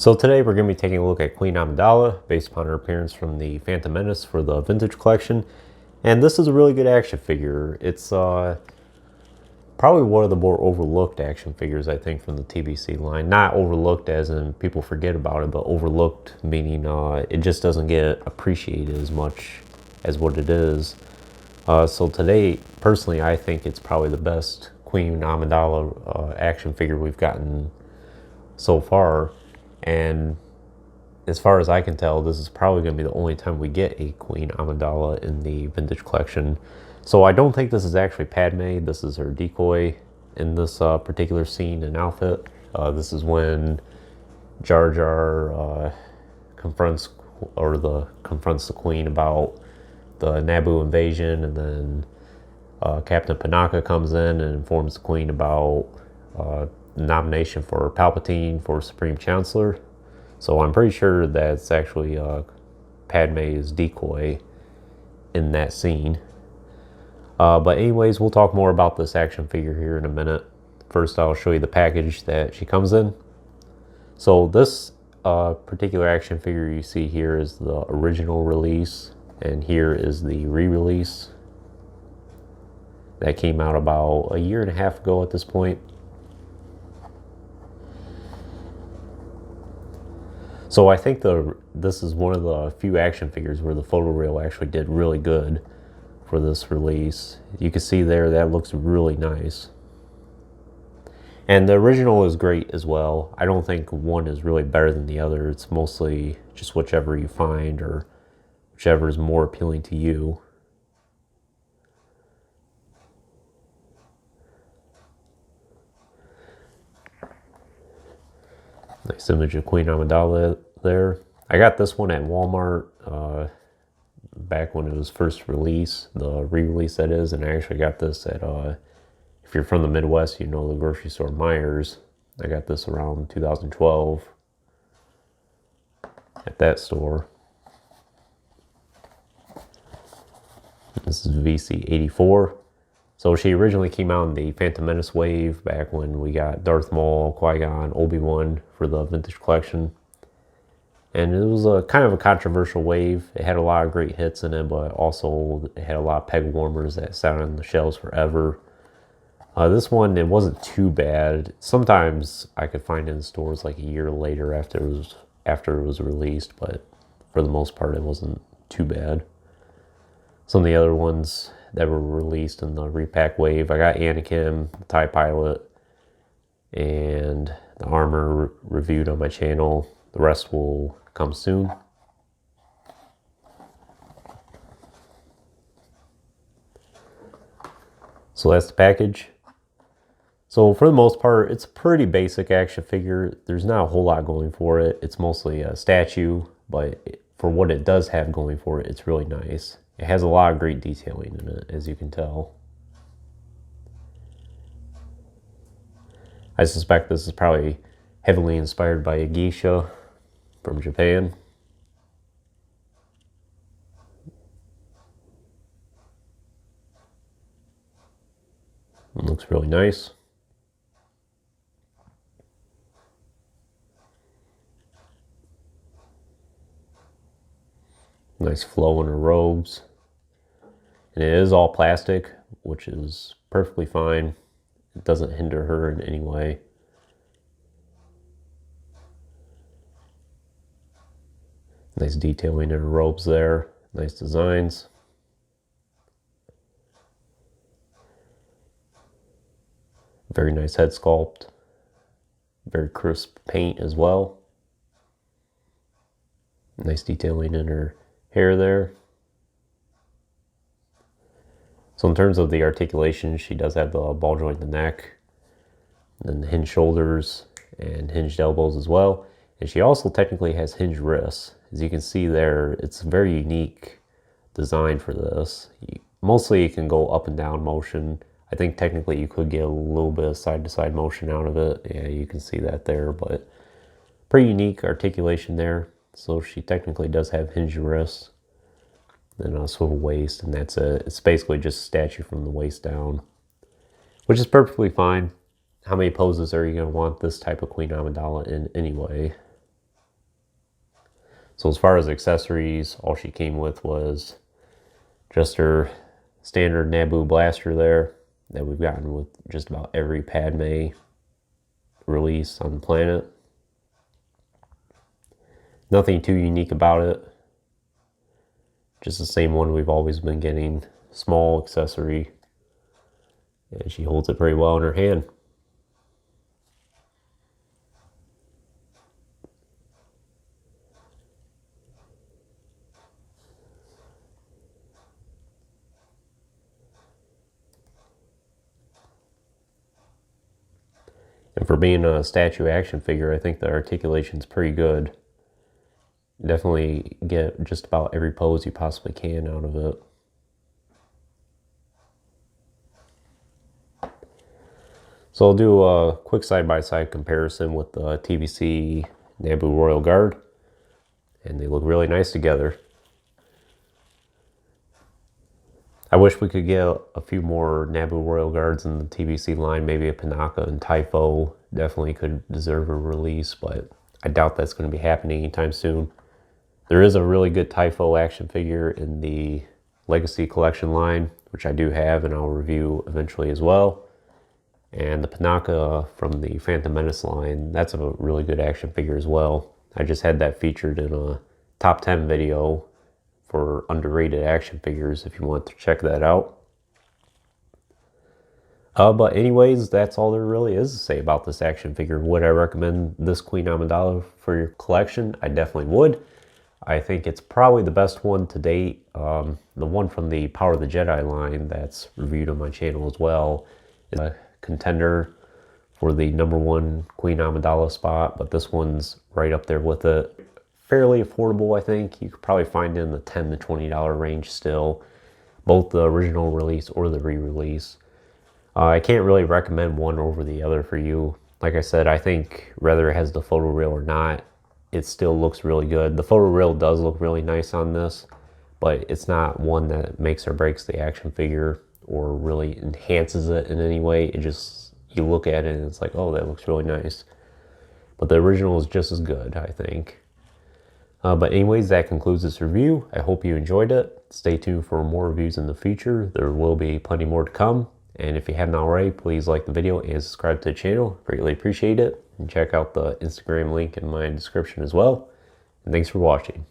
So today we're going to be taking a look at Queen Amidala based upon her appearance from the Phantom Menace for the Vintage Collection. And this is a really good action figure. It's probably one of the more overlooked action figures, I think, from the TBC line. Not overlooked as in people forget about it, but overlooked meaning it just doesn't get appreciated as much as what it is. So today, personally, I think it's probably the best Queen Amidala action figure we've gotten so far. And as far as I can tell, this is probably going to be the only time we get a Queen Amidala in the Vintage Collection. So I don't think this is actually Padme. This is her decoy in this particular scene and outfit. This is when Jar Jar confronts the Queen about the Naboo invasion, and then Captain Panaka comes in and informs the Queen about nomination for Palpatine for Supreme Chancellor. So I'm pretty sure that's actually Padme's decoy in that scene. But anyways, we'll talk more about this action figure here in a minute. First, I'll show you the package that she comes in. So this particular action figure you see here is the original release, and here is the re-release that came out about a year and a half ago at this point. So I think this is one of the few action figures where the photoreal actually did really good for this release. You can see there that looks really nice. And the original is great as well. I don't think one is really better than the other. It's mostly just whichever you find or whichever is more appealing to you. Nice image of Queen Amidala there. I got this one at Walmart back when it was first released, the re-release that is, and I actually got this at, if you're from the Midwest, you know the grocery store Myers. I got this around 2012 at that store. This is VC84. So she originally came out in the Phantom Menace wave back when we got Darth Maul, Qui-Gon, Obi-Wan for the Vintage Collection. And it was a kind of a controversial wave. It had a lot of great hits in it, but also it had a lot of peg warmers that sat on the shelves forever. This one, it wasn't too bad. Sometimes I could find it in stores like a year later after it was released, but for the most part, it wasn't too bad. Some of the other ones that were released in the repack wave, I got Anakin, the TIE Pilot, and the armor reviewed on my channel. The rest will come soon. So that's the package. So for the most part, it's a pretty basic action figure. There's not a whole lot going for it. It's mostly a statue, but for what it does have going for it, it's really nice. It has a lot of great detailing in it, as you can tell. I suspect this is probably heavily inspired by a geisha from Japan. It looks really nice. Nice flow in her robes. And it is all plastic, which is perfectly fine. It doesn't hinder her in any way. Nice detailing in her robes there. Nice designs. Very nice head sculpt. Very crisp paint as well. Nice detailing in her hair there. So in terms of the articulation, she does have the ball joint in the neck, and hinged shoulders and hinged elbows as well. And she also technically has hinged wrists. As you can see there, it's a very unique design for this. Mostly it can go up and down motion. I think technically you could get a little bit of side-to-side motion out of it. Yeah, you can see that there, but pretty unique articulation there. So she technically does have hinged wrists and a swivel waist, and that's it. It's basically just a statue from the waist down, which is perfectly fine. How many poses are you going to want this type of Queen Amidala in anyway? So as far as accessories, all she came with was just her standard Naboo blaster there that we've gotten with just about every Padme release on the planet. Nothing too unique about it. Just the same one we've always been getting. Small accessory. And she holds it pretty well in her hand. And for being a statue action figure, I think the articulation's pretty good. Definitely get just about every pose you possibly can out of it. So I'll do a quick side-by-side comparison with the TVC Naboo Royal Guard. And they look really nice together. I wish we could get a few more Naboo Royal Guards in the TVC line. Maybe a Panaka and Typho definitely could deserve a release, but I doubt that's going to be happening anytime soon. There is a really good Typho action figure in the Legacy Collection line, which I do have and I'll review eventually as well. And the Panaka from the Phantom Menace line, that's a really good action figure as well. I just had that featured in a top 10 video for underrated action figures if you want to check that out. But anyways, that's all there really is to say about this action figure. Would I recommend this Queen Amidala for your collection? I definitely would. I think it's probably the best one to date. The one from the Power of the Jedi line that's reviewed on my channel as well is a contender for the #1 Queen Amidala spot, but this one's right up there with it. Fairly affordable, I think. You could probably find it in the $10 to $20 range still, both the original release or the re-release. I can't really recommend one over the other for you. Like I said, I think whether it has the photoreal or not, it still looks really good. The photoreal does look really nice on this, but it's not one that makes or breaks the action figure or really enhances it in any way. It just, you look at it and it's like, oh, that looks really nice. But the original is just as good, I think. But anyways, that concludes this review. I hope you enjoyed it. Stay tuned for more reviews in the future. There will be plenty more to come. And if you haven't already, please like the video and subscribe to the channel. Greatly appreciate it. And check out the Instagram link in my description as well. And thanks for watching.